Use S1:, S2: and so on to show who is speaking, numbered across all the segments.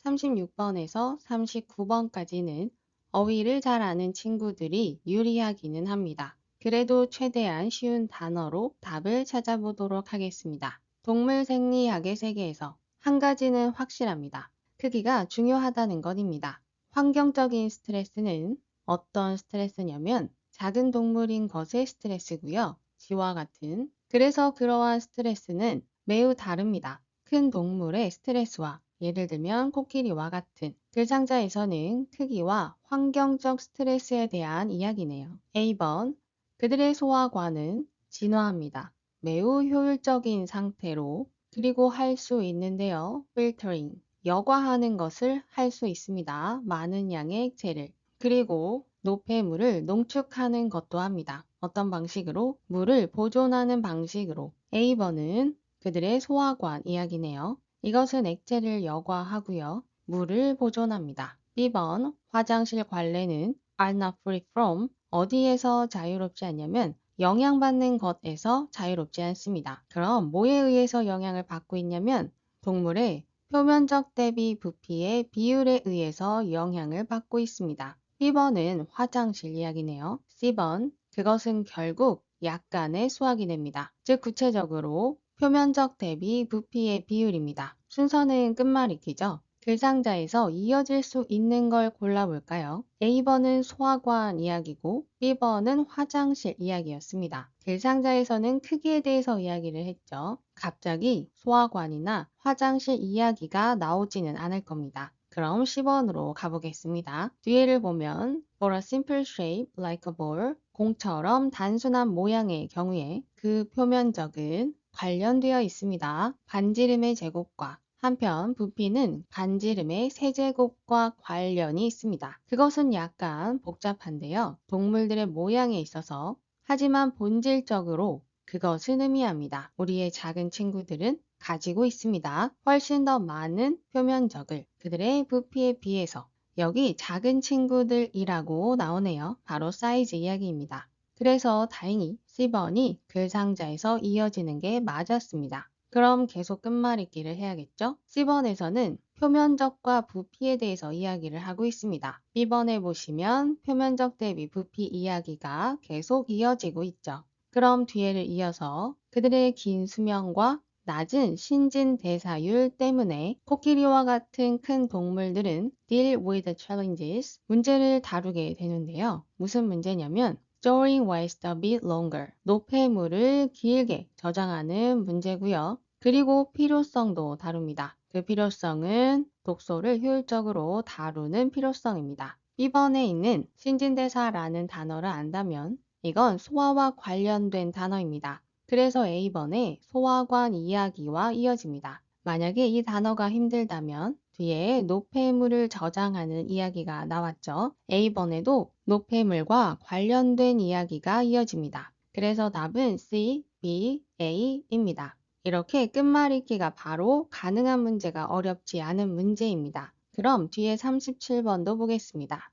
S1: 36번에서 39번까지는 어휘를 잘 아는 친구들이 유리하기는 합니다. 그래도 최대한 쉬운 단어로 답을 찾아보도록 하겠습니다. 동물 생리학의 세계에서 한 가지는 확실합니다. 크기가 중요하다는 것입니다. 환경적인 스트레스는 어떤 스트레스냐면 작은 동물인 것의 스트레스고요. 지와 같은. 그래서 그러한 스트레스는 매우 다릅니다. 큰 동물의 스트레스와 예를 들면 코끼리와 같은 글상자에서는 크기와 환경적 스트레스에 대한 이야기네요. A번 그들의 소화관은 진화합니다. 매우 효율적인 상태로 그리고 할 수 있는데요. filtering 여과하는 것을 할 수 있습니다. 많은 양의 액체를. 그리고 노폐물을 농축하는 것도 합니다. 어떤 방식으로? 물을 보존하는 방식으로. A번은 그들의 소화관 이야기네요. 이것은 액체를 여과하고요. 물을 보존합니다. B번 화장실 관례는 are not free from 어디에서 자유롭지 않냐면 영향받는 것에서 자유롭지 않습니다. 그럼 뭐에 의해서 영향을 받고 있냐면 동물의 표면적 대비 부피의 비율에 의해서 영향을 받고 있습니다. B번은 화장실 이야기네요. C번 그것은 결국 약간의 수학이 됩니다. 즉 구체적으로 표면적 대비 부피의 비율입니다. 순서는 끝말잇기죠. 글상자에서 이어질 수 있는 걸 골라볼까요? A번은 소화관 이야기고 B번은 화장실 이야기였습니다. 글상자에서는 크기에 대해서 이야기를 했죠. 갑자기 소화관이나 화장실 이야기가 나오지는 않을 겁니다. 그럼 10번으로 가보겠습니다. 뒤에를 보면 For a simple shape like a ball 공처럼 단순한 모양의 경우에 그 표면적은 관련되어 있습니다. 반지름의 제곱과 한편 부피는 반지름의 세제곱과 관련이 있습니다. 그것은 약간 복잡한데요. 동물들의 모양에 있어서 하지만 본질적으로 그것은 의미합니다. 우리의 작은 친구들은 가지고 있습니다. 훨씬 더 많은 표면적을 그들의 부피에 비해서 여기 작은 친구들이라고 나오네요. 바로 사이즈 이야기입니다. 그래서 다행히 C번이 글상자에서 이어지는 게 맞았습니다. 그럼 계속 끝말잇기를 해야겠죠? C번에서는 표면적과 부피에 대해서 이야기를 하고 있습니다. B번에 보시면 표면적 대비 부피 이야기가 계속 이어지고 있죠. 그럼 뒤에를 이어서 그들의 긴 수명과 낮은 신진대사율 때문에 코끼리와 같은 큰 동물들은 deal with the challenges, 문제를 다루게 되는데요. 무슨 문제냐면 storing waste a bit longer, 노폐물을 길게 저장하는 문제고요. 그리고 필요성도 다룹니다. 그 필요성은 독소를 효율적으로 다루는 필요성입니다. B번에 있는 신진대사라는 단어를 안다면 이건 소화와 관련된 단어입니다. 그래서 A번에 소화관 이야기와 이어집니다. 만약에 이 단어가 힘들다면 뒤에 노폐물을 저장하는 이야기가 나왔죠. A번에도 노폐물과 관련된 이야기가 이어집니다. 그래서 답은 C, B, A입니다. 이렇게 끝말잇기가 바로 가능한 문제가 어렵지 않은 문제입니다. 그럼 뒤에 37번도 보겠습니다.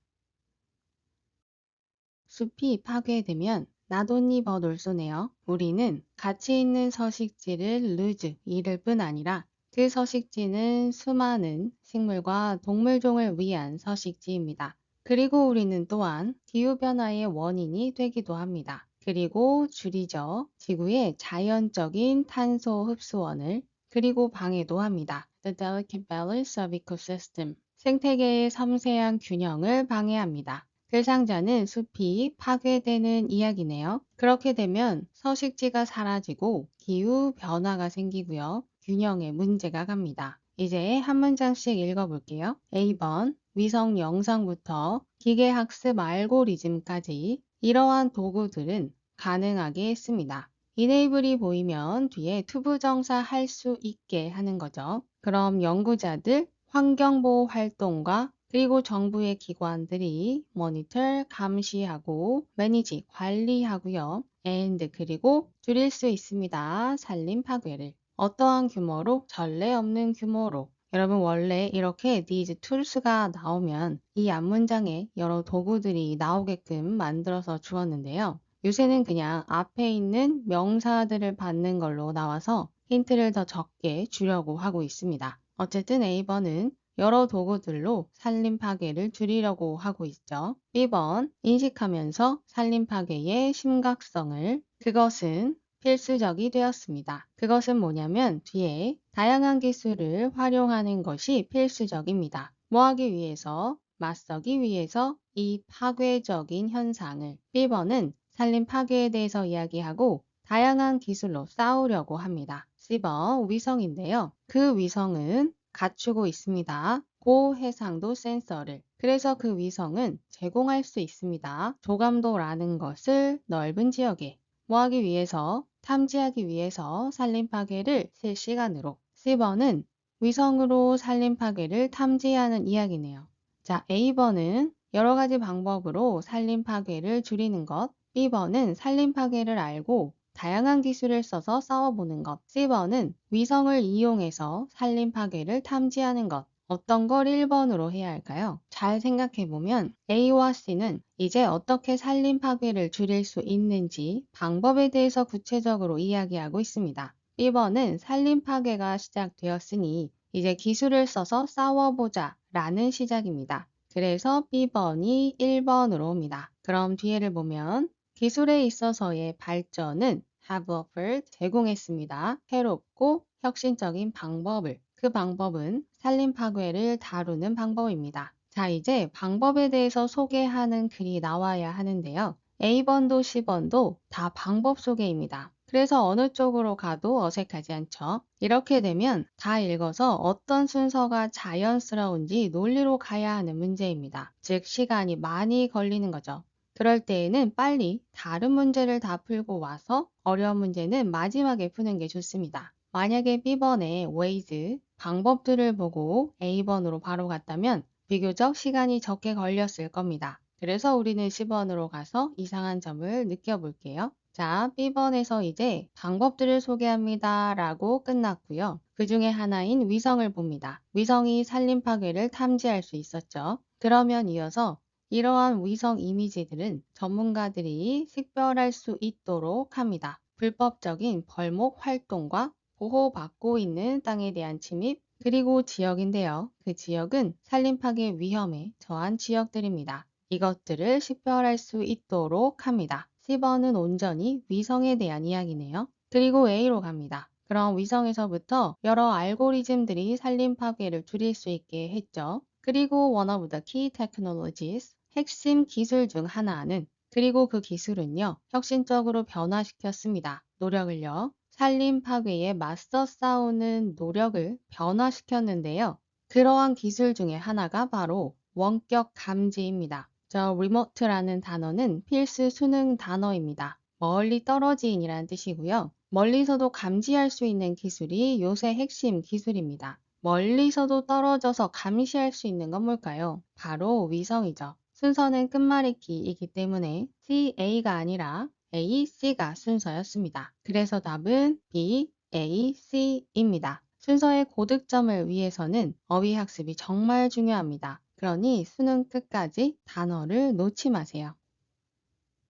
S1: 숲이 파괴되면 나뭇잎 놀쏘네요. 우리는 가치 있는 서식지를 lose, 잃을 뿐 아니라 그 서식지는 수많은 식물과 동물종을 위한 서식지입니다. 그리고 우리는 또한 기후변화의 원인이 되기도 합니다. 그리고 줄이죠. 지구의 자연적인 탄소 흡수원을 그리고 방해도 합니다. The delicate balance of ecosystem. 생태계의 섬세한 균형을 방해합니다. 글상자는 숲이 파괴되는 이야기네요. 그렇게 되면 서식지가 사라지고 기후 변화가 생기고요. 균형에 문제가 갑니다. 이제 한 문장씩 읽어볼게요. A번 위성 영상부터 기계학습 알고리즘까지 이러한 도구들은 가능하게 했습니다. 이네이블이 보이면 뒤에 투부정사 할 수 있게 하는 거죠. 그럼 연구자들, 환경보호 활동가 그리고 정부의 기관들이 모니터, 감시하고 매니지, 관리하고요. and 그리고 줄일 수 있습니다. 산림 파괴를. 어떠한 규모로? 전례 없는 규모로. 여러분 원래 이렇게 these tools가 나오면 이 앞문장에 여러 도구들이 나오게끔 만들어서 주었는데요. 요새는 그냥 앞에 있는 명사들을 받는 걸로 나와서 힌트를 더 적게 주려고 하고 있습니다. 어쨌든 A번은 여러 도구들로 산림 파괴를 줄이려고 하고 있죠. B번, 인식하면서 산림 파괴의 심각성을 그것은 필수적이 되었습니다. 그것은 뭐냐면 뒤에 다양한 기술을 활용하는 것이 필수적입니다. 뭐 하기 위해서? 맞서기 위해서 이 파괴적인 현상을. B번은 산림 파괴에 대해서 이야기하고 다양한 기술로 싸우려고 합니다. C번 위성인데요. 그 위성은 갖추고 있습니다. 고해상도 센서를. 그래서 그 위성은 제공할 수 있습니다. 조감도라는 것을 넓은 지역에 뭐 하기 위해서? 탐지하기 위해서 산림 파괴를 실시간으로. C번은 위성으로 산림 파괴를 탐지하는 이야기네요. 자, A번은 여러 가지 방법으로 산림 파괴를 줄이는 것. B번은 산림 파괴를 알고 다양한 기술을 써서 싸워보는 것. C번은 위성을 이용해서 산림 파괴를 탐지하는 것. 어떤 걸 1번으로 해야 할까요? 잘 생각해보면 A와 C는 이제 어떻게 산림 파괴를 줄일 수 있는지 방법에 대해서 구체적으로 이야기하고 있습니다. B번은 산림 파괴가 시작되었으니 이제 기술을 써서 싸워보자 라는 시작입니다. 그래서 B번이 1번으로 옵니다. 그럼 뒤에를 보면 기술에 있어서의 발전은 have offered 제공했습니다. 새롭고 혁신적인 방법을. 그 방법은 산림 파괴를 다루는 방법입니다. 자, 이제 방법에 대해서 소개하는 글이 나와야 하는데요. A번도 C번도 다 방법 소개입니다. 그래서 어느 쪽으로 가도 어색하지 않죠. 이렇게 되면 다 읽어서 어떤 순서가 자연스러운지 논리로 가야 하는 문제입니다. 즉 시간이 많이 걸리는 거죠. 그럴 때에는 빨리 다른 문제를 다 풀고 와서 어려운 문제는 마지막에 푸는 게 좋습니다. 만약에 B번의 ways, 방법들을 보고 A번으로 바로 갔다면 비교적 시간이 적게 걸렸을 겁니다. 그래서 우리는 C번으로 가서 이상한 점을 느껴볼게요. 자, B번에서 이제 방법들을 소개합니다 라고 끝났고요. 그 중에 하나인 위성을 봅니다. 위성이 산림 파괴를 탐지할 수 있었죠. 그러면 이어서 이러한 위성 이미지들은 전문가들이 식별할 수 있도록 합니다. 불법적인 벌목 활동과 보호받고 있는 땅에 대한 침입, 그리고 지역인데요. 그 지역은 산림 파괴 위험에 처한 지역들입니다. 이것들을 식별할 수 있도록 합니다. C번은 온전히 위성에 대한 이야기네요. 그리고 A로 갑니다. 그럼 위성에서부터 여러 알고리즘들이 산림 파괴를 줄일 수 있게 했죠. 그리고 one of the key technologies, 핵심 기술 중 하나는 그리고 그 기술은요, 혁신적으로 변화시켰습니다. 노력을요. 산림 파괴에 맞서 싸우는 노력을 변화시켰는데요. 그러한 기술 중에 하나가 바로 원격 감지입니다. 저 remote라는 단어는 필수 수능 단어입니다. 멀리 떨어진이라는 뜻이고요. 멀리서도 감지할 수 있는 기술이 요새 핵심 기술입니다. 멀리서도 떨어져서 감시할 수 있는 건 뭘까요? 바로 위성이죠. 순서는 끝말잇기이기 때문에 CA가 아니라 A, C가 순서였습니다. 그래서 답은 B, A, C입니다. 순서의 고득점을 위해서는 어휘 학습이 정말 중요합니다. 그러니 수능 끝까지 단어를 놓지 마세요.